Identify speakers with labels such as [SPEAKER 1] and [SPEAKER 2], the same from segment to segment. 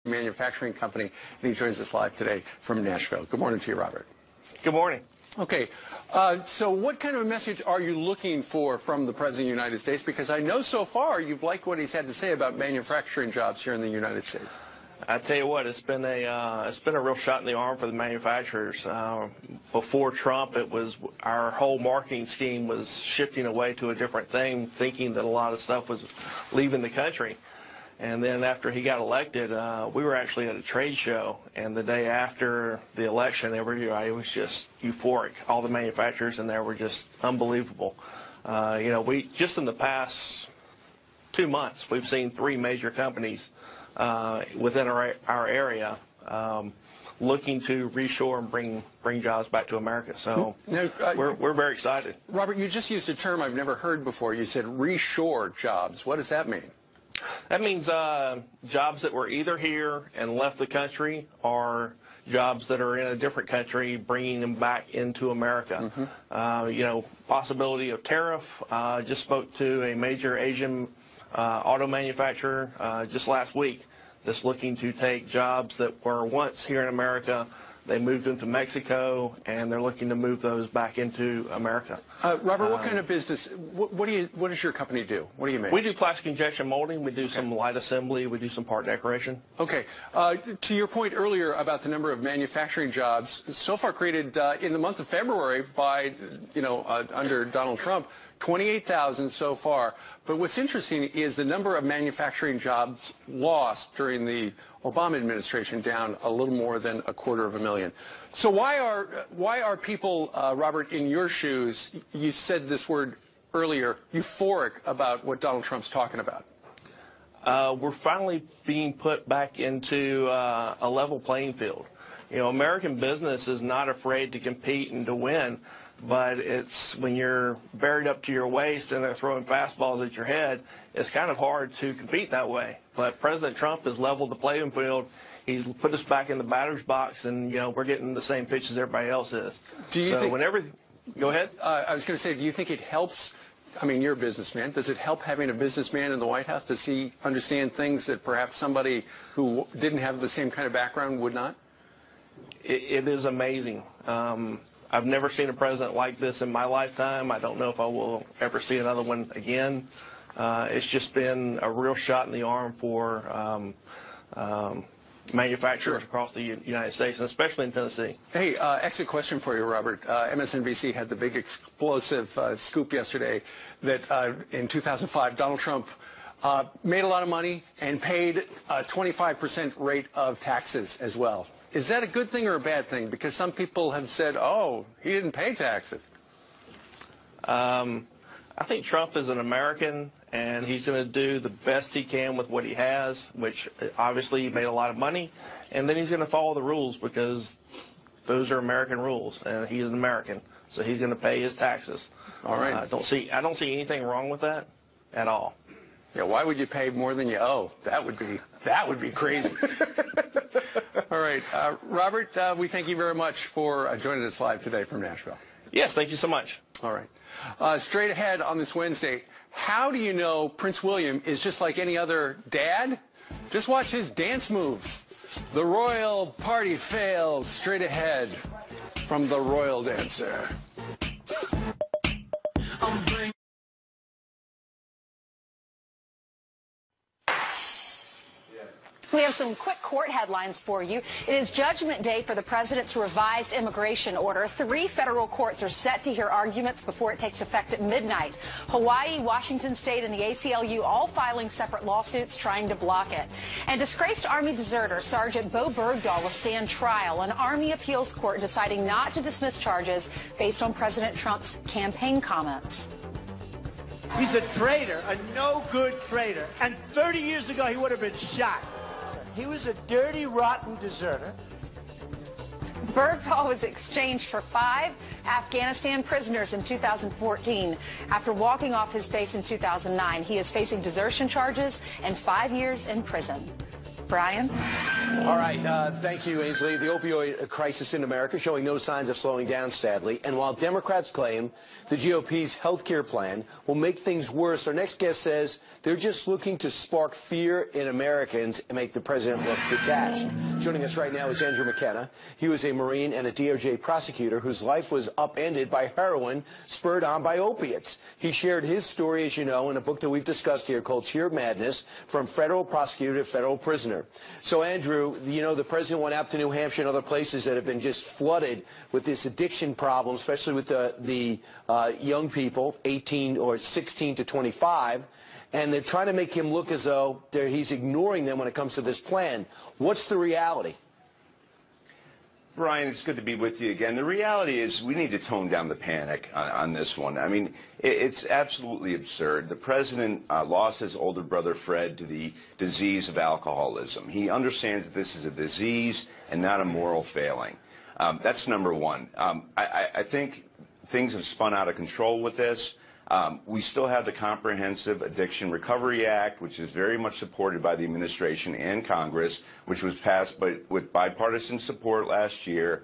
[SPEAKER 1] manufacturing company, and he joins us live today from Nashville. Good morning to you, Robert.
[SPEAKER 2] Good morning.
[SPEAKER 1] Okay, so what kind of a message are you looking for from the President of the United States? Because I know so far you've liked what he's had to say about manufacturing jobs here in the United States.
[SPEAKER 2] I tell you what, it's been a real shot in the arm for the manufacturers. Before Trump, it was our whole marketing scheme was shifting away to a different thing, thinking that a lot of stuff was leaving the country. And then after he got elected, we were actually at a trade show, and the day after the election, everybody was just euphoric. All the manufacturers in there were just unbelievable. You know, we just in the past 2 months, we've seen 3 major companies within our area looking to reshore and bring jobs back to America. So now, we're very excited.
[SPEAKER 1] Robert, you just used a term I've never heard before. You said reshore jobs. What does that mean?
[SPEAKER 2] That means jobs that were either here and left the country, or jobs that are in a different country, bringing them back into America. You know, possibility of tariff. Just spoke to a major Asian auto manufacturer just last week that's looking to take jobs that were once here in America. They moved them to Mexico, and they're looking to move those back into America.
[SPEAKER 1] Robert, what kind of business, what does your company do? What do you make?
[SPEAKER 2] We do plastic injection molding. We do some light assembly. We do some part decoration.
[SPEAKER 1] Okay. To your point earlier about the number of manufacturing jobs so far created in the month of February by, under Donald Trump, 28,000 so far. But what's interesting is the number of manufacturing jobs lost during the Obama administration, down a little more than 250,000. So why are people, Robert, in your shoes, you said this word earlier, euphoric about what Donald Trump's talking about?
[SPEAKER 2] We're finally being put back into a level playing field. You know, American business is not afraid to compete and to win, but it's when you're buried up to your waist and they're throwing fastballs at your head, it's kind of hard to compete that way. But President Trump has leveled the playing field. He's put us back in the batter's box, and, we're getting the same pitch as everybody else is.
[SPEAKER 1] Do you think,
[SPEAKER 2] go ahead.
[SPEAKER 1] I was going to say, do you think it helps? I mean, you're a businessman. Does it help having a businessman in the White House? Does he understand things that perhaps somebody who didn't have the same kind of background would not?
[SPEAKER 2] It is amazing. I've never seen a president like this in my lifetime. I don't know if I will ever see another one again. It's just been a real shot in the arm for manufacturers across the United States, and especially in Tennessee.
[SPEAKER 1] Hey, exit question for you, Robert. MSNBC had the big explosive scoop yesterday that in 2005, Donald Trump made a lot of money and paid a 25% rate of taxes as well. Is that a good thing or a bad thing? Because some people have said, oh, he didn't pay taxes.
[SPEAKER 2] I think Trump is an American, and he's going to do the best he can with what he has, which obviously he made a lot of money, and then he's going to follow the rules because those are American rules, and he's an American, so he's going to pay his taxes.
[SPEAKER 1] All right.
[SPEAKER 2] I don't see anything wrong with that at all.
[SPEAKER 1] Yeah, why would you pay more than you owe? That would be crazy. All right, Robert, we thank you very much for joining us live today from Nashville.
[SPEAKER 2] Yes, thank you so much.
[SPEAKER 1] All right. Straight ahead on this Wednesday, how do you know Prince William is just like any other dad? Just watch his dance moves. The royal party fails. Straight ahead from the royal dancer.
[SPEAKER 3] We have some quick court headlines for you. It is Judgment Day for the president's revised immigration order. 3 federal courts are set to hear arguments before it takes effect at midnight. Hawaii, Washington State, and the ACLU all filing separate lawsuits trying to block it. And disgraced Army deserter Sergeant Bo Bergdahl will stand trial. An Army appeals court deciding not to dismiss charges based on President Trump's campaign comments.
[SPEAKER 4] He's a traitor, a no-good traitor. And 30 years ago, he would have been shot. He was a dirty, rotten deserter.
[SPEAKER 3] Bergdahl was exchanged for 5 Afghanistan prisoners in 2014. After walking off his base in 2009, he is facing desertion charges and 5 years in prison. Brian?
[SPEAKER 5] All right, thank you, Ainsley. The opioid crisis in America showing no signs of slowing down, sadly. And while Democrats claim the GOP's health care plan will make things worse, our next guest says they're just looking to spark fear in Americans and make the president look detached. Joining us right now is Andrew McKenna. He was a Marine and a DOJ prosecutor whose life was upended by heroin spurred on by opiates. He shared his story, as you know, in a book that we've discussed here called Sheer Madness, From Federal Prosecutor to Federal Prisoner. So, Andrew, you know, the president went out to New Hampshire and other places that have been just flooded with this addiction problem, especially with the young people, 18 or 16 to 25, and they're trying to make him look as though he's ignoring them when it comes to this plan. What's the reality?
[SPEAKER 6] Brian, it's good to be with you again. The reality is we need to tone down the panic on this one. I mean, it's absolutely absurd. The president lost his older brother, Fred, to the disease of alcoholism. He understands that this is a disease and not a moral failing. That's number one. I think things have spun out of control with this. We still have the Comprehensive Addiction Recovery Act, which is very much supported by the administration and Congress, which was passed with bipartisan support last year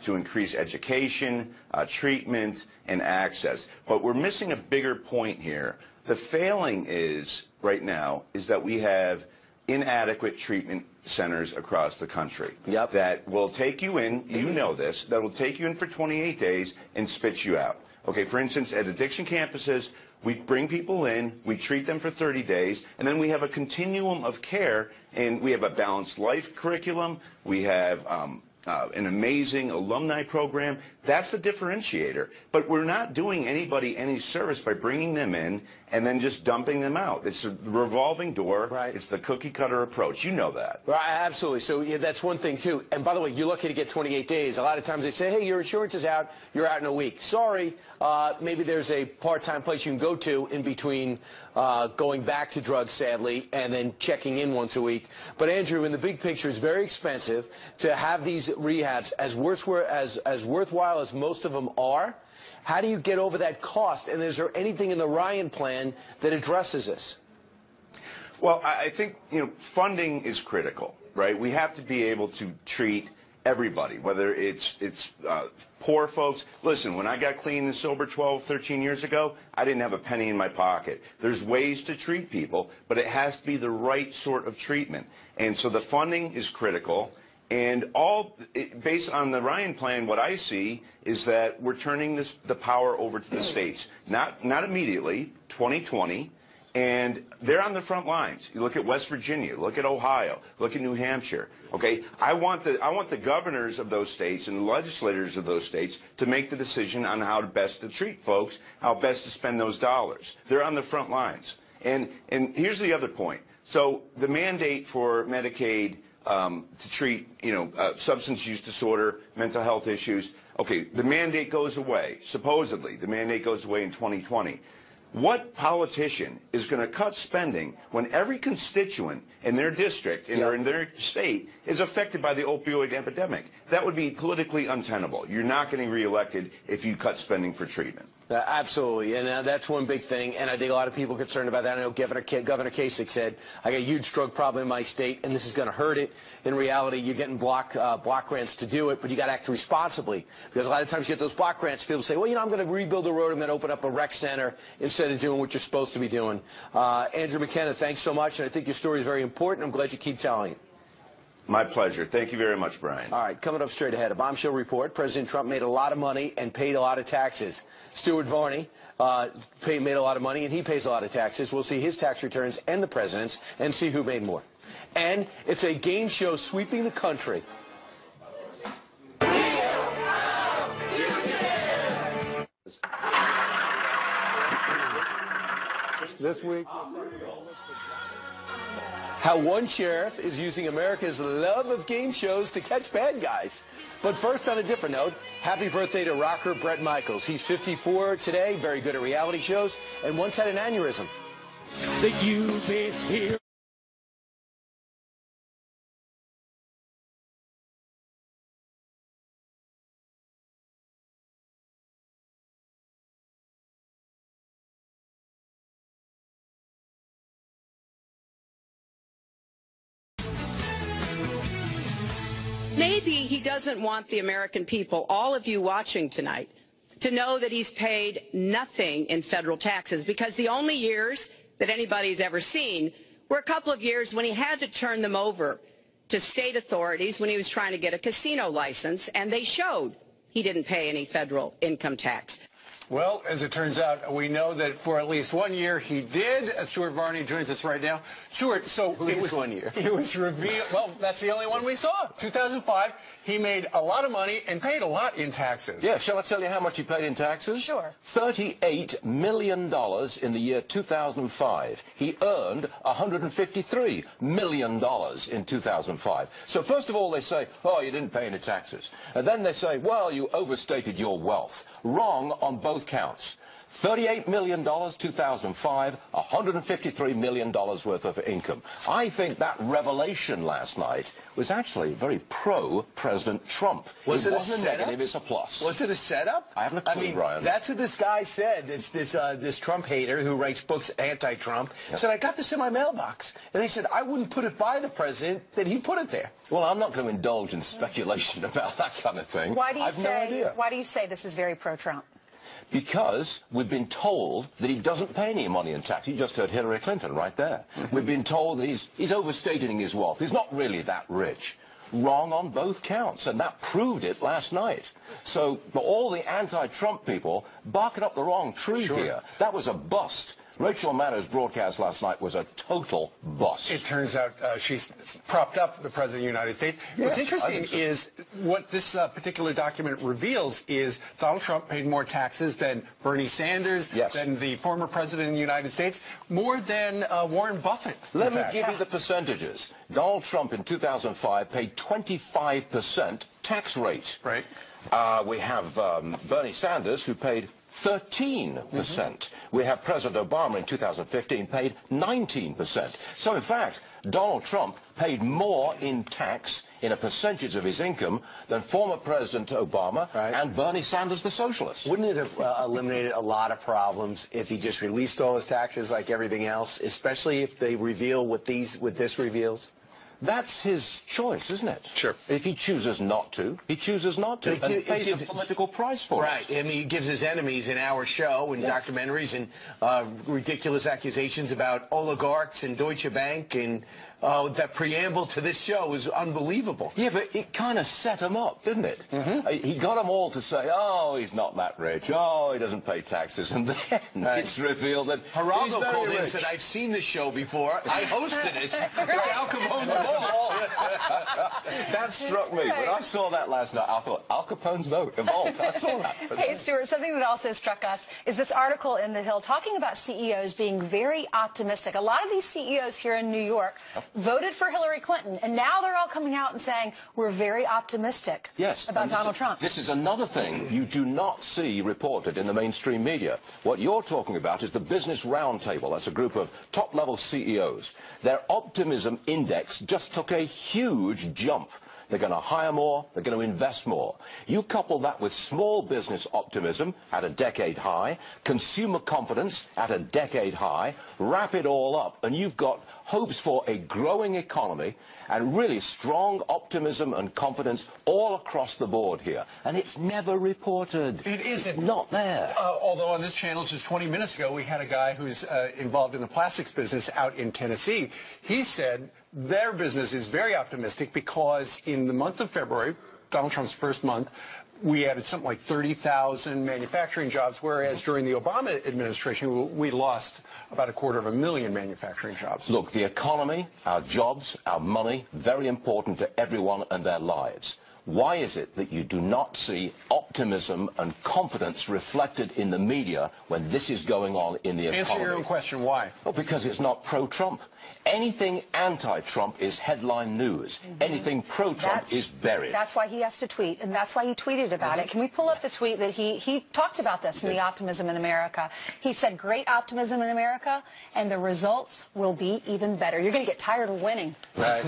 [SPEAKER 6] to increase education, treatment, and access. But we're missing a bigger point here. The failing is, right now, is that we have inadequate treatment centers across the country that will take you in, you know this, that will take you in for 28 days and spit you out. Okay, for instance, at addiction campuses, we bring people in, we treat them for 30 days, and then we have a continuum of care, and we have a balanced life curriculum, we have an amazing alumni program. That's the differentiator. But we're not doing anybody any service by bringing them in and then just dumping them out. It's a revolving door. Right. It's the cookie-cutter approach. You know that.
[SPEAKER 5] Right, absolutely. So yeah, that's one thing, too. And by the way, you're lucky to get 28 days. A lot of times they say, hey, your insurance is out. You're out in a week. Sorry. Maybe there's a part-time place you can go to in between going back to drugs, sadly, and then checking in once a week. But, Andrew, in the big picture, it's very expensive to have these rehabs as worthwhile as most of them are. How do you get over that cost? And is there anything in the Ryan plan that addresses this?
[SPEAKER 6] Well, I think, funding is critical, right? We have to be able to treat everybody, whether it's poor folks. Listen, when I got clean and sober 12, 13 years ago, I didn't have a penny in my pocket. There's ways to treat people, but it has to be the right sort of treatment. And so the funding is critical. And based on the Ryan plan, what I see is that we're turning the power over to the states. Not immediately, 2020. And they're on the front lines. You look at West Virginia, look at Ohio, look at New Hampshire. Okay, I want the governors of those states and the legislators of those states to make the decision on how best to treat folks, how best to spend those dollars. They're on the front lines. And here's the other point. So the mandate for Medicaid to treat, substance use disorder, mental health issues. Okay, the mandate goes away. Supposedly, the mandate goes away in 2020. What politician is going to cut spending when every constituent in their district or in their state is affected by the opioid epidemic? That would be politically untenable. You're not getting reelected if you cut spending for treatment.
[SPEAKER 5] Absolutely, and that's one big thing, and I think a lot of people are concerned about that. I know Governor Kasich said, I got a huge drug problem in my state, and this is going to hurt it. In reality, you're getting block grants to do it, but you got to act responsibly, because a lot of times you get those block grants, people say, well, I'm going to rebuild the road, I'm going to open up a rec center instead of doing what you're supposed to be doing. Andrew McKenna, thanks so much, and I think your story is very important. I'm glad you keep telling it.
[SPEAKER 6] My pleasure. Thank you very much, Brian.
[SPEAKER 5] All right, coming up straight ahead, a bombshell report. President Trump made a lot of money and paid a lot of taxes. Stuart Varney made a lot of money, and he pays a lot of taxes. We'll see his tax returns and the president's and see who made more. And it's a game show sweeping the country. This week, how one sheriff is using America's love of game shows to catch bad guys. But first, on a different note, happy birthday to rocker Bret Michaels. He's 54 today, very good at reality shows, and once had an aneurysm.
[SPEAKER 7] That you've been here.
[SPEAKER 8] Maybe he doesn't want the American people, all of you watching tonight, to know that he's paid nothing in federal taxes, because the only years that anybody's ever seen were a couple of years when he had to turn them over to state authorities when he was trying to get a casino license, and they showed he didn't pay any federal income tax.
[SPEAKER 1] Well, as it turns out, we know that for at least 1 year he did. Stuart Varney joins us right now. Stuart, so
[SPEAKER 5] it was 1 year.
[SPEAKER 1] It was revealed. Well, that's the only one we saw. 2005, he made a lot of money and paid a lot in taxes.
[SPEAKER 9] Yeah, shall I tell you how much he paid in taxes?
[SPEAKER 3] Sure.
[SPEAKER 9] $38 million in the year 2005. He earned $153 million in 2005. So first of all, they say, oh, you didn't pay any taxes. And then they say, well, you overstated your wealth. Wrong on both counts. $38 million 2005, $153 million worth of income. I think that revelation last night was actually very pro-President Trump.
[SPEAKER 5] Was it a
[SPEAKER 9] wasn't a
[SPEAKER 5] setup?
[SPEAKER 9] negative, it's a plus.
[SPEAKER 5] Was it a setup?
[SPEAKER 9] I haven't a clue, Brian.
[SPEAKER 5] That's what this guy said. It's this Trump hater who writes books anti-Trump.
[SPEAKER 9] Yep.
[SPEAKER 5] Said, I got this in my mailbox. And they said, I wouldn't put it by the president that he put it there.
[SPEAKER 9] Well, I'm not going to indulge in speculation about that kind of thing.
[SPEAKER 3] Why do you
[SPEAKER 9] I've no idea.
[SPEAKER 3] Why do you say this is very pro-Trump?
[SPEAKER 9] Because we've been told that he doesn't pay any money in tax. You just heard Hillary Clinton right there. We've been told that he's overstating his wealth. He's not really that rich. Wrong on both counts, and that proved it last night. So all the anti-Trump people barking up the wrong tree here. That was a bust. Rachel Maddow's broadcast last night was a total bust.
[SPEAKER 1] It turns out she's propped up the President of the United States.
[SPEAKER 9] Yes,
[SPEAKER 1] What's interesting
[SPEAKER 9] so.
[SPEAKER 1] is what this particular document reveals is Donald Trump paid more taxes than Bernie Sanders, than the former President of the United States, more than Warren Buffett.
[SPEAKER 9] Let me give you the percentages. Donald Trump in 2005 paid 25% tax rate.
[SPEAKER 1] Right.
[SPEAKER 9] We have Bernie Sanders, who paid 13%. We have President Obama in 2015 paid 19%. So, in fact, Donald Trump paid more in tax in a percentage of his income than former President Obama and Bernie Sanders, the socialist.
[SPEAKER 5] Wouldn't it have eliminated a lot of problems if he just released all his taxes like everything else, especially if they reveal what this reveals?
[SPEAKER 9] That's his choice, isn't it?
[SPEAKER 1] Sure.
[SPEAKER 9] If he chooses not to, he chooses not to. And pays a political price for it.
[SPEAKER 5] Right. I mean, he gives his enemies in our show and documentaries and ridiculous accusations about oligarchs and Deutsche Bank, and that preamble to this show is unbelievable.
[SPEAKER 9] Yeah, but it kind of set him up, didn't it? He got them all to say, oh, he's not that rich. Oh, he doesn't pay taxes. And then it's revealed that
[SPEAKER 5] Geraldo
[SPEAKER 9] he's very
[SPEAKER 5] called in and
[SPEAKER 9] rich.
[SPEAKER 5] said, I've seen this show before. I hosted it. It's like Al Capone's vault.
[SPEAKER 9] That struck me. When I saw that last night, I thought, Al Capone's vault. I saw that.
[SPEAKER 3] Hey, Stuart, something that also struck us is this article in The Hill talking about CEOs being very optimistic. A lot of these CEOs here in New York voted for Hillary Clinton, and now they're all coming out and saying we're very optimistic about Donald Trump.
[SPEAKER 9] This is another thing you do not see reported in the mainstream media. What you're talking about is the Business Roundtable. That's a group of top-level CEOs. Their optimism index just took a huge jump. They're going to hire more. They're going to invest more. You couple that with small business optimism at a decade high, consumer confidence at a decade high, wrap it all up, and you've got hopes for a growing economy and really strong optimism and confidence all across the board here. And it's never reported.
[SPEAKER 1] It isn't.
[SPEAKER 9] It's not there.
[SPEAKER 1] Although on this channel just 20 minutes ago, we had a guy who's involved in the plastics business out in Tennessee. He said their business is very optimistic because in the month of February, Donald Trump's first month, we added something like 30,000 manufacturing jobs, whereas during the Obama administration, we lost about 250,000 manufacturing jobs.
[SPEAKER 9] Look, the economy, our jobs, our money, very important to everyone and their lives. Why is it that you do not see optimism and confidence reflected in the media when this is going on in the economy?
[SPEAKER 1] Answer your own question. Why?
[SPEAKER 9] Well, because it's not pro-Trump. Anything anti-Trump is headline news. Anything pro-Trump is buried.
[SPEAKER 3] That's why he has to tweet, and that's why he tweeted about it. Can we pull up the tweet that he talked about this in the Optimism in America? He said, great optimism in America, and the results will be even better. You're going to get tired of winning.
[SPEAKER 9] Right.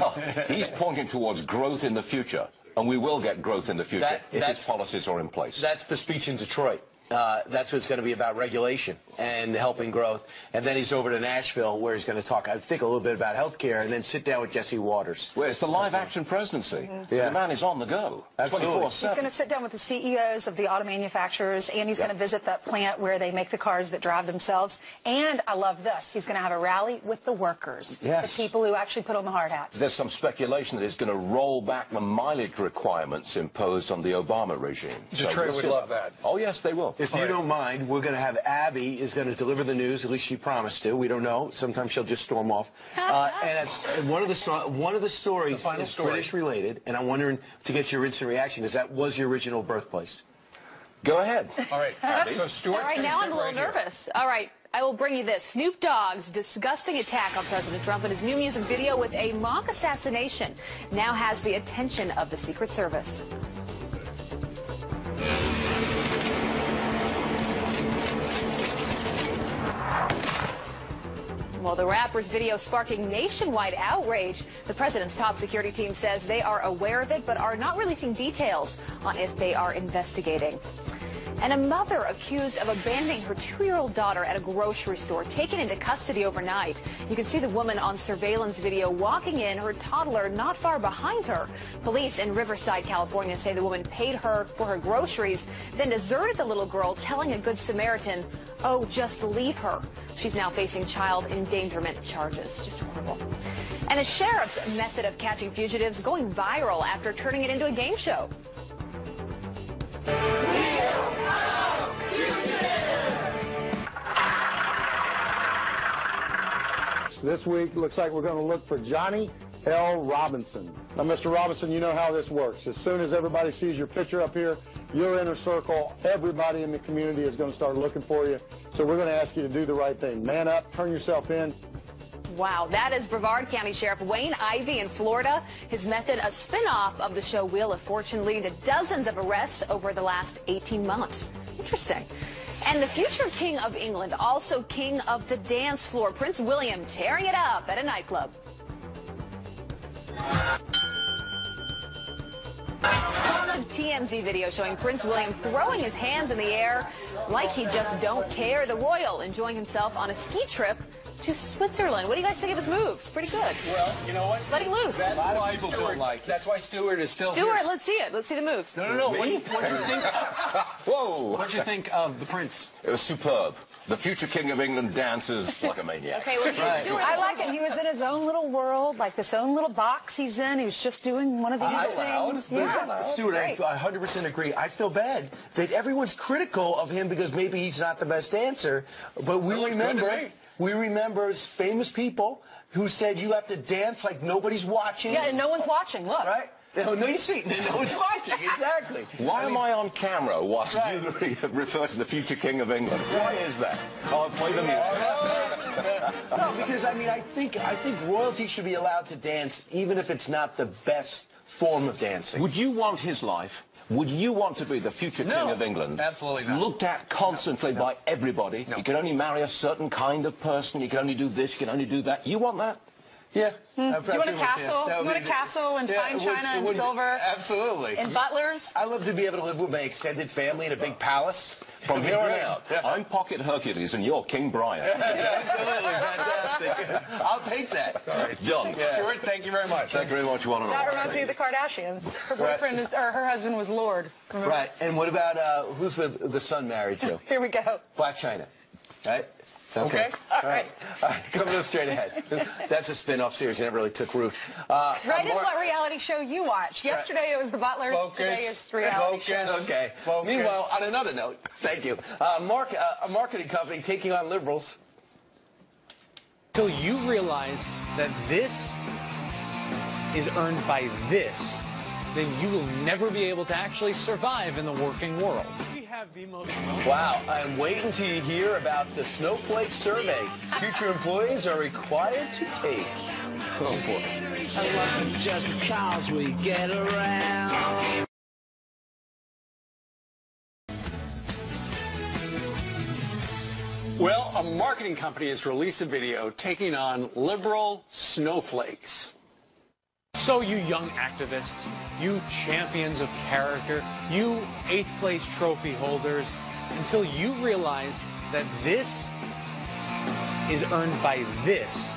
[SPEAKER 9] He's pointing towards growth in the future, and we will get growth in the future if his policies are in place.
[SPEAKER 5] That's the speech in Detroit. That's what it's going to be about, regulation and helping growth. And then he's over to Nashville, where he's going to talk, I think, a little bit about health care, and then sit down with Jesse Waters.
[SPEAKER 9] Well, it's the live-action presidency.
[SPEAKER 5] Yeah.
[SPEAKER 9] The man is on the go, 24/7.
[SPEAKER 3] He's going to sit down with the CEOs of the auto manufacturers, and he's going to visit that plant where they make the cars that drive themselves. And I love this. He's going to have a rally with the workers, the people who actually put on the hard hats.
[SPEAKER 9] There's some speculation that he's going to roll back the mileage requirements imposed on the Obama regime.
[SPEAKER 1] Detroit would love that.
[SPEAKER 9] Oh, yes, they will.
[SPEAKER 5] If you don't mind, we're going to have Abby is going to deliver the news. At least she promised to. We don't know. Sometimes she'll just storm off. And one of the stories is British related, and I'm wondering to get your instant reaction, because that was your original birthplace.
[SPEAKER 9] Go ahead.
[SPEAKER 1] All right. So Stuart's
[SPEAKER 3] All right, now I'm a little nervous. All right. I will bring you this. Snoop Dogg's disgusting attack on President Trump and his new music video with a mock assassination now has the attention of the Secret Service. Well, the rapper's video sparking nationwide outrage. The president's top security team says they are aware of it, but are not releasing details on if they are investigating. And a mother accused of abandoning her 2-year-old daughter at a grocery store, taken into custody overnight. You can see the woman on surveillance video walking in, her toddler not far behind her. Police in Riverside, California say the woman paid her for her groceries, then deserted the little girl, telling a Good Samaritan, "Oh, just leave her." She's now facing child endangerment charges. Just horrible. And a sheriff's method of catching fugitives going viral after turning it into a game show.
[SPEAKER 10] This week, looks like we're going to look for Johnny L. Robinson. Now, Mr. Robinson, you know how this works. As soon as everybody sees your picture up here, your inner circle, everybody in the community is going to start looking for you. So we're going to ask you to do the right thing. Man up, turn yourself in.
[SPEAKER 3] Wow, that is Brevard County Sheriff Wayne Ivey in Florida. His method, a spin-off of the show Wheel of Fortune, leading to dozens of arrests over the last 18 months. Interesting. And the future King of England, also King of the Dance Floor, Prince William, tearing it up at a nightclub. TMZ video showing Prince William throwing his hands in the air like he just don't care. The royal enjoying himself on a ski trip to Switzerland. What do you guys think of his moves? Pretty good.
[SPEAKER 1] Well, you know what?
[SPEAKER 3] Letting loose.
[SPEAKER 1] That's why Stuart, that's why Stuart is still here.
[SPEAKER 3] Stuart, let's see it. Let's see the moves.
[SPEAKER 1] No. What do you think?
[SPEAKER 9] Whoa.
[SPEAKER 1] What do you think of the prince?
[SPEAKER 9] It was superb. The future King of England dances like a maniac.
[SPEAKER 3] Okay, well, Stuart,
[SPEAKER 11] I like it. He was in his own little world, like this own little box he's in. He was just doing one of these things. Yeah,
[SPEAKER 5] Stuart, I 100% agree. I feel bad that everyone's critical of him because maybe he's not the best dancer, but we remember famous people who said you have to dance like nobody's watching.
[SPEAKER 11] Yeah, and no one's watching. Look.
[SPEAKER 5] Right? No, you see, no one's watching. Exactly.
[SPEAKER 9] Why am I on camera whilst you refer to the future King of England? Why is that? Oh, play the music.
[SPEAKER 5] No, because I think royalty should be allowed to dance even if it's not the best form of dancing.
[SPEAKER 9] Would you want his life? Would you want to be the future King of England?
[SPEAKER 1] Absolutely not.
[SPEAKER 9] Looked at constantly by everybody.
[SPEAKER 1] No.
[SPEAKER 9] You can only marry a certain kind of person. You can only do this. You can only do that. You want that?
[SPEAKER 5] Yeah.
[SPEAKER 11] Do you want a castle?
[SPEAKER 5] Yeah.
[SPEAKER 11] You want a castle in fine china and silver?
[SPEAKER 1] Absolutely.
[SPEAKER 11] And butlers?
[SPEAKER 5] I love to be able to live with my extended family in a big palace.
[SPEAKER 9] From here on out, I'm Pocket Hercules and you're King Brian.
[SPEAKER 5] Absolutely. Fantastic. I'll take that.
[SPEAKER 9] All right, done.
[SPEAKER 5] Yeah.
[SPEAKER 1] Stuart, thank you very much.
[SPEAKER 9] Thank you very much, one and all.
[SPEAKER 11] That reminds me of the Kardashians. Her boyfriend is, or her husband was Lord.
[SPEAKER 5] Right. And what about who's the son married to?
[SPEAKER 11] Here we go.
[SPEAKER 5] Black China. Right?
[SPEAKER 1] Okay.
[SPEAKER 5] All right. Coming up straight ahead. That's a spin-off series that never really took root.
[SPEAKER 11] Right in what reality show you watch. Yesterday it was The Butlers.
[SPEAKER 1] Focus.
[SPEAKER 11] Today is reality shows.
[SPEAKER 5] Okay.
[SPEAKER 1] Focus.
[SPEAKER 5] Meanwhile, on another note, thank you. A marketing company taking on liberals.
[SPEAKER 12] Until you realize that this is earned by this, then you will never be able to actually survive in the working world. We have the most...
[SPEAKER 5] Wow, I'm waiting to hear about the Snowflake survey future employees are required to take. Oh, boy.
[SPEAKER 7] I love it just because we get around.
[SPEAKER 1] Well, a marketing company has released a video taking on liberal snowflakes.
[SPEAKER 12] So you young activists, you champions of character, you 8th place trophy holders, until you realize that this is earned by this,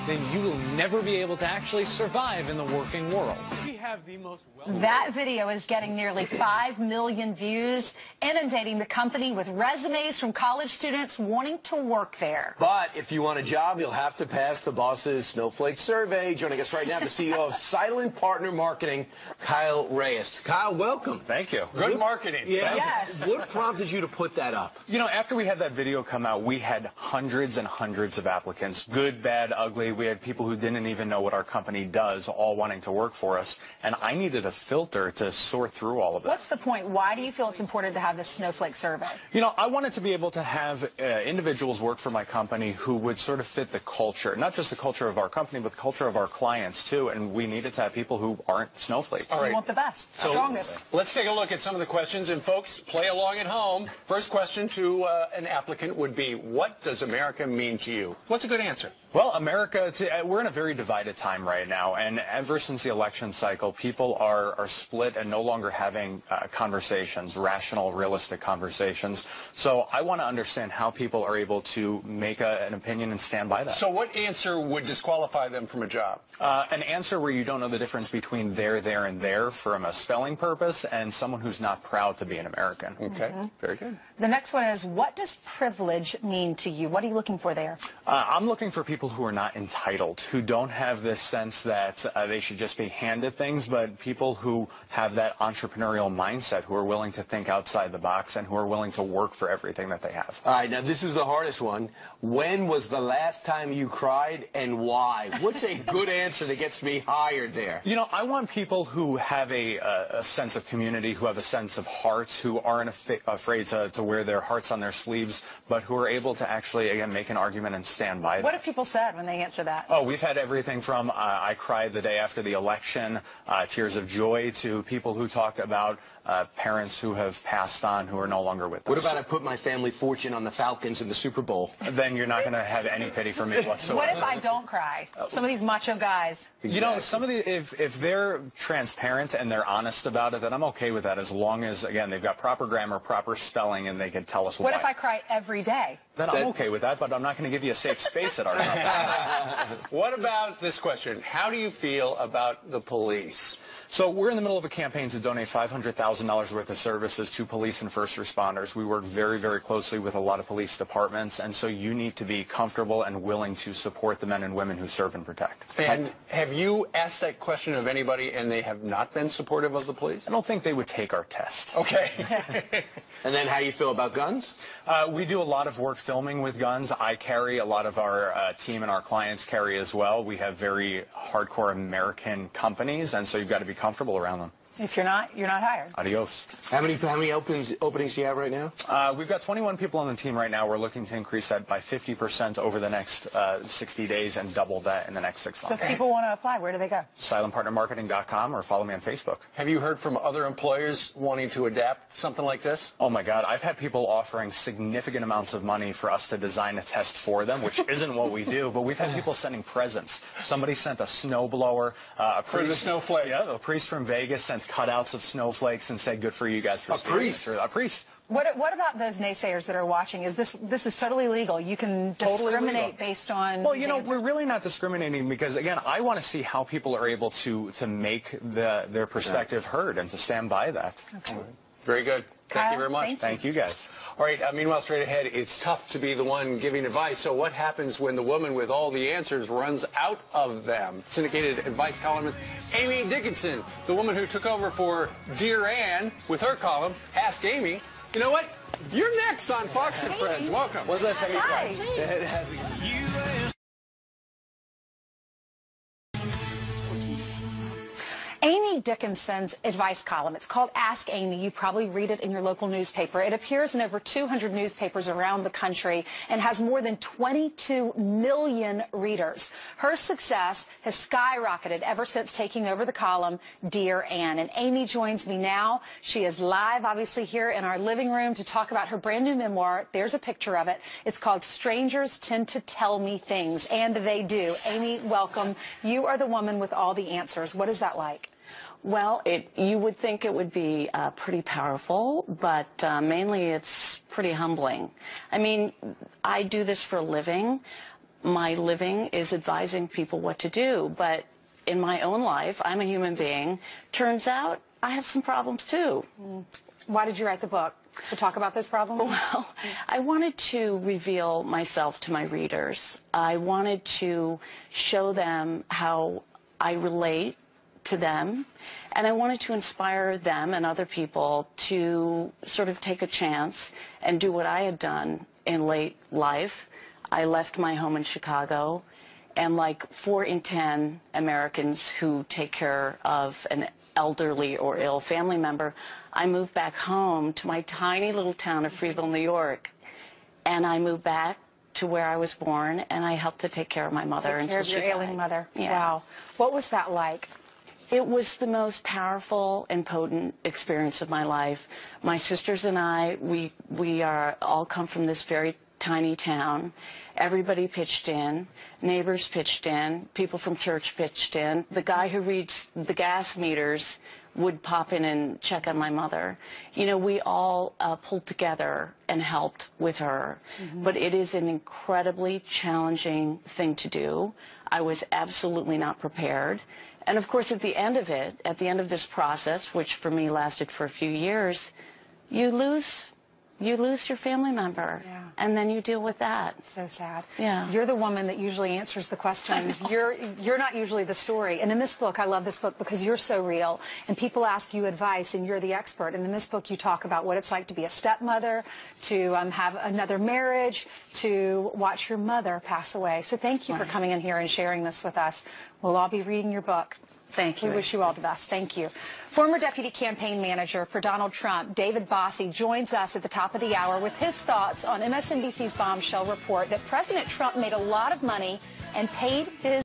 [SPEAKER 12] then you will never be able to actually survive in the working world. We have the most
[SPEAKER 3] That video is getting nearly 5 million views, inundating the company with resumes from college students wanting to work there.
[SPEAKER 5] But if you want a job, you'll have to pass the boss's Snowflake survey. Joining us right now, the CEO of Silent Partner Marketing, Kyle Reyes. Kyle, welcome.
[SPEAKER 13] Thank you.
[SPEAKER 1] Good marketing.
[SPEAKER 5] Yeah.
[SPEAKER 3] Yes.
[SPEAKER 5] What prompted you to put that up?
[SPEAKER 13] You know, after we had that video come out, we had hundreds and hundreds of applicants, good, bad, ugly. We had people who didn't even know what our company does, all wanting to work for us. And I needed a filter to sort through all of that.
[SPEAKER 3] What's the point? Why do you feel it's important to have this Snowflake survey?
[SPEAKER 13] You know, I wanted to be able to have individuals work for my company who would sort of fit the culture, not just the culture of our company, but the culture of our clients, too. And we needed to have people who aren't snowflakes.
[SPEAKER 3] All right. You want the best,
[SPEAKER 1] so,
[SPEAKER 3] strongest.
[SPEAKER 1] Let's take a look at some of the questions. And, folks, play along at home. First question to an applicant would be, what does America mean to you? What's a good answer?
[SPEAKER 13] Well, America, we're in a very divided time right now, and ever since the election cycle, people are split and no longer having conversations, rational, realistic conversations. So I want to understand how people are able to make an opinion and stand by that.
[SPEAKER 1] So what answer would disqualify them from a job?
[SPEAKER 13] An answer where you don't know the difference between there, and there from a spelling purpose, and someone who's not proud to be an American.
[SPEAKER 1] Okay, very good.
[SPEAKER 3] The next one is, what does privilege mean to you? What are you looking for there?
[SPEAKER 13] I'm looking for people who are not entitled, who don't have this sense that they should just be handed things, but people who have that entrepreneurial mindset, who are willing to think outside the box and who are willing to work for everything that they have.
[SPEAKER 5] All right, now this is the hardest one. When was the last time you cried and why? What's a good answer that gets me hired there?
[SPEAKER 13] You know, I want people who have a sense of community, who have a sense of heart, who aren't afraid to wear their hearts on their sleeves, but who are able to actually, again, make an argument and stand by
[SPEAKER 3] What
[SPEAKER 13] that.
[SPEAKER 3] have people said when they answer that?
[SPEAKER 13] Oh, we've had everything from I cried the day after the election, tears of joy, to people who talk about parents who have passed on who are no longer with us.
[SPEAKER 5] What about I put my family fortune on the Falcons in the Super Bowl?
[SPEAKER 13] Then you're not going to have any pity for me whatsoever.
[SPEAKER 3] What if I don't cry? Some of these macho guys.
[SPEAKER 13] Exactly. You know, some of the if they're transparent and they're honest about it, then I'm okay with that, as long as, again, they've got proper grammar, proper spelling, and they can tell us why.
[SPEAKER 3] What if I cry every day?
[SPEAKER 13] Then I'm okay with that, but I'm not going to give you a safe space at our company.
[SPEAKER 1] What about this question? How do you feel about the police?
[SPEAKER 13] So we're in the middle of a campaign to donate $500,000 worth of services to police and first responders. We work very, very closely with a lot of police departments, and so you need to be comfortable and willing to support the men and women who serve and protect.
[SPEAKER 1] And have you asked that question of anybody and they have not been supportive of the police?
[SPEAKER 13] I don't think they would take our test.
[SPEAKER 1] Okay.
[SPEAKER 5] And then how you feel about guns?
[SPEAKER 13] We do a lot of work filming with guns. I carry, a lot of our team and our clients carry as well. We have very hardcore American companies, and so you've got to be comfortable around them.
[SPEAKER 3] If you're not, you're not hired.
[SPEAKER 13] Adios.
[SPEAKER 5] How many openings do you have right now?
[SPEAKER 13] We've got 21 people on the team right now. We're looking to increase that by 50% over the next 60 days and double that in the next 6 months.
[SPEAKER 3] So if people want to apply, where do they go?
[SPEAKER 13] SilentPartnerMarketing.com or follow me on Facebook.
[SPEAKER 1] Have you heard from other employers wanting to adapt something like this?
[SPEAKER 13] Oh, my God. I've had people offering significant amounts of money for us to design a test for them, which isn't what we do, but we've had people sending presents. Somebody sent a snowblower.
[SPEAKER 1] For the snowflakes.
[SPEAKER 13] Yeah, a priest from Vegas sent cutouts of snowflakes and said, good for you guys for speaking. A priest.
[SPEAKER 3] What about those naysayers that are watching? Is this is totally legal? You can discriminate based on.
[SPEAKER 13] Well, you know, we're really not discriminating because, again, I want to see how people are able to make their perspective heard and to stand by that.
[SPEAKER 3] Okay.
[SPEAKER 1] Very good. Thank you very much.
[SPEAKER 13] Thank you, guys.
[SPEAKER 1] All right, meanwhile, straight ahead, it's tough to be the one giving advice. So what happens when the woman with all the answers runs out of them? Syndicated advice columnist Amy Dickinson, the woman who took over for Dear Ann with her column, Ask Amy. You know what? You're next on Fox and Friends. Welcome.
[SPEAKER 5] When's the last time you cried?
[SPEAKER 3] Amy Dickinson's advice column. It's called Ask Amy. You probably read it in your local newspaper. It appears in over 200 newspapers around the country and has more than 22 million readers. Her success has skyrocketed ever since taking over the column Dear Ann. And Amy joins me now. She is live, obviously, here in our living room to talk about her brand new memoir. There's a picture of it. It's called Strangers Tend to Tell Me Things, and They Do. Amy, welcome. You are the woman with all the answers. What is that like?
[SPEAKER 14] Well, you would think it would be pretty powerful, but mainly it's pretty humbling. I mean, I do this for a living. My living is advising people what to do, but in my own life, I'm a human being. Turns out I have some problems too.
[SPEAKER 3] Why did you write the book? To talk about this problem?
[SPEAKER 14] Well, I wanted to reveal myself to my readers. I wanted to show them how I relate to them, and I wanted to inspire them and other people to sort of take a chance and do what I had done in late life. I left my home in Chicago, and like 4 in 10 Americans who take care of an elderly or ill family member, I moved back home to my tiny little town of Freeville, New York, and I moved back to where I was born, and I helped to take care of my mother until she died.
[SPEAKER 3] Take care of your ailing mother.
[SPEAKER 14] Yeah.
[SPEAKER 3] Wow. What was that like?
[SPEAKER 14] It was the most powerful and potent experience of my life. My sisters and I, we are all come from this very tiny town. Everybody pitched in. Neighbors pitched in. People from church pitched in. The guy who reads the gas meters would pop in and check on my mother. You know, we all pulled together and helped with her. But it is an incredibly challenging thing to do. I was absolutely not prepared. And of course, at the end of it, at the end of this process, which for me lasted for a few years, you lose your family member, and then you deal with that.
[SPEAKER 3] So sad.
[SPEAKER 14] Yeah.
[SPEAKER 3] You're the woman that usually answers the questions. You're not usually the story. And in this book, I love this book because you're so real, and people ask you advice, and you're the expert. And in this book, you talk about what it's like to be a stepmother, to have another marriage, to watch your mother pass away. So thank you for coming in here and sharing this with us. We'll all be reading your book.
[SPEAKER 14] Thank you.
[SPEAKER 3] We wish you all the best. Thank you. Former Deputy Campaign Manager for Donald Trump, David Bossie, joins us at the top of the hour with his thoughts on MSNBC's bombshell report that President Trump made a lot of money and paid his